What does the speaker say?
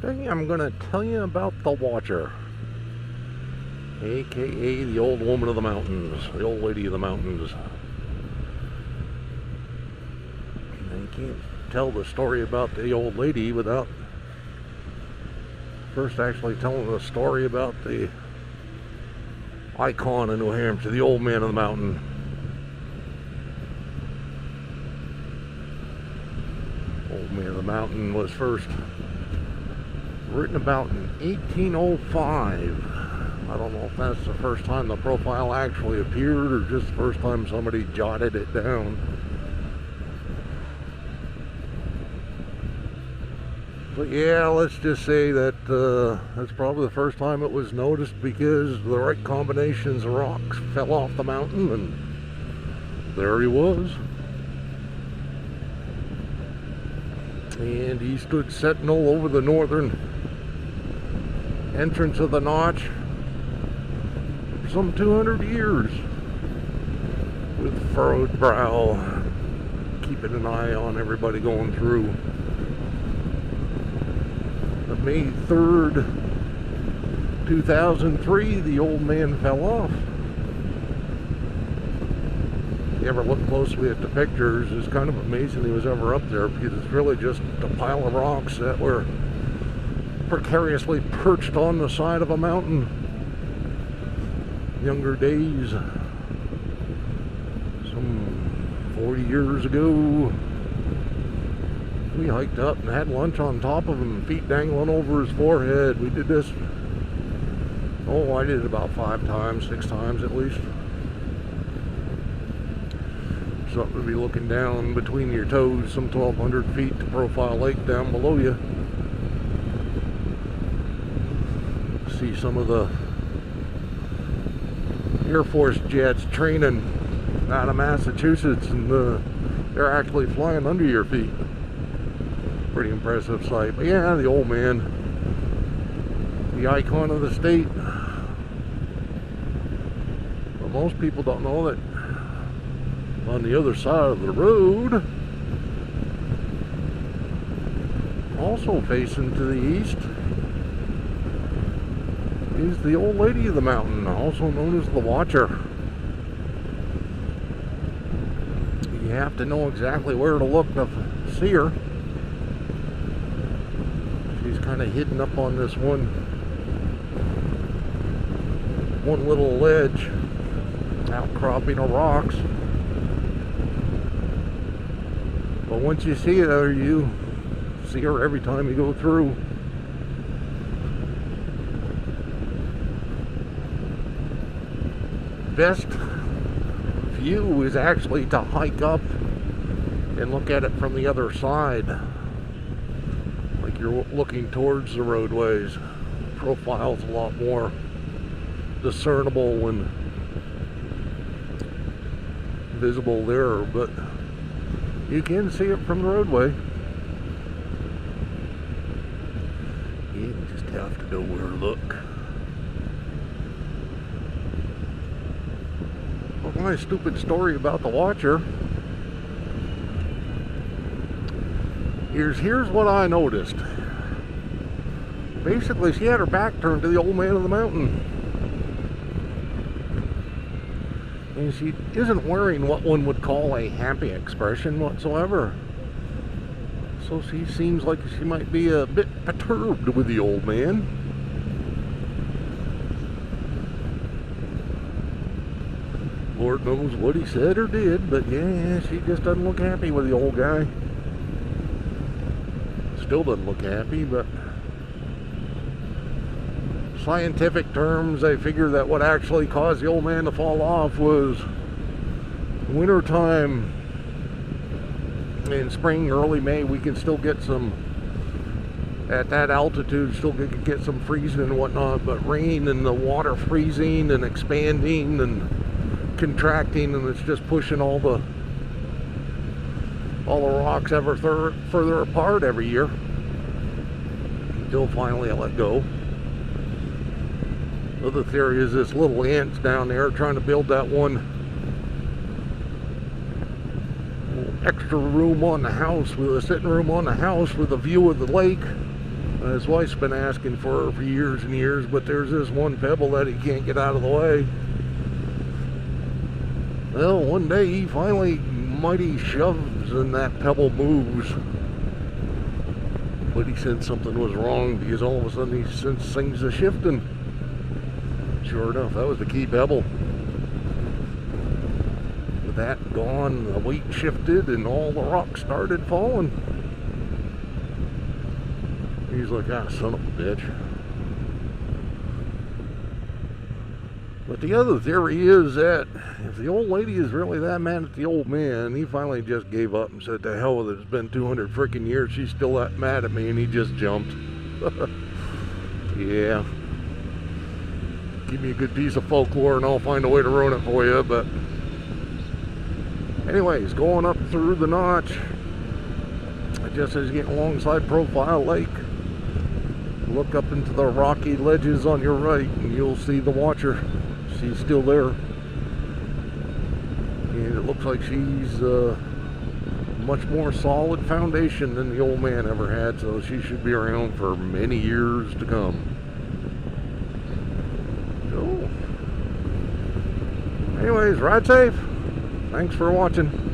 Today I'm going to tell you about the Watcher, aka the old woman of the mountains, the old lady of the mountains. And you can't tell the story about the old lady without first actually telling the story about the icon in New Hampshire, the old man of the mountain. Old man of the mountain was first written about in 1805. I don't know if that's the first time the profile actually appeared or just the first time somebody jotted it down. But yeah, let's just say that that's probably the first time it was noticed because the right combinations of rocks fell off the mountain and there he was. And he stood sentinel over the northern entrance of the notch for some 200 years with furrowed brow, keeping an eye on everybody going through. But May 3rd, 2003, the old man fell off. If you ever look closely at the pictures, it's kind of amazing he was ever up there because it's really just a pile of rocks that were precariously perched on the side of a mountain. Younger days, some 40 years ago, we hiked up and had lunch on top of him, feet dangling over his forehead. We did this, oh, I did it about 5 times, 6 times at least. Something to be looking down between your toes, some 1,200 feet to Profile Lake down below you. See some of the Air Force jets training out of Massachusetts, and they're actually flying under your feet. Pretty impressive sight. But yeah, the old man, the icon of the state. But most people don't know that on the other side of the road, also facing to the east, is the old lady of the mountain, also known as the Watcher. You have to know exactly where to look to see her. She's kind of hidden up on this one little ledge, outcropping of rocks. But once you see her, you see her every time you go through. Best view is actually to hike up and look at it from the other side, like you're looking towards the roadways. Profile's a lot more discernible and visible there, but you can see it from the roadway. You just have to know where to look. Well, my stupid story about the Watcher. Here's what I noticed. Basically, she had her back turned to the old man of the mountain. And she isn't wearing what one would call a happy expression whatsoever. So she seems like she might be a bit perturbed with the old man. Lord knows what he said or did, but yeah, she just doesn't look happy with the old guy. Still doesn't look happy, but scientific terms, they figure that what actually caused the old man to fall off was winter time. In spring, early May, we can still get some, at that altitude, still get some freezing and whatnot, but rain and the water freezing and expanding and contracting, and it's just pushing all the rocks ever further apart every year until finally I let go. Other theory is this little ant's down there trying to build that one extra room on the house, with a sitting room on the house with a view of the lake. His wife's been asking for her for years and years, but there's this one pebble that he can't get out of the way. Well, one day he finally mighty shoves and that pebble moves. But he sensed something was wrong because all of a sudden he sensed things are shifting. Sure enough, that was the key pebble. With that gone, the weight shifted and all the rocks started falling. He's like, ah, son of a bitch. But the other theory is that if the old lady is really that mad at the old man, he finally just gave up and said, to hell with it, it's been 200 freaking years, she's still that mad at me, and he just jumped. Yeah. Give me a good piece of folklore and I'll find a way to ruin it for you, but anyways, going up through the notch, just as you get alongside Profile Lake, look up into the rocky ledges on your right and you'll see the watcher. She's still there, and it looks like she's much more solid foundation than the old man ever had, so she should be around for many years to come. So anyways, ride safe. Thanks for watching.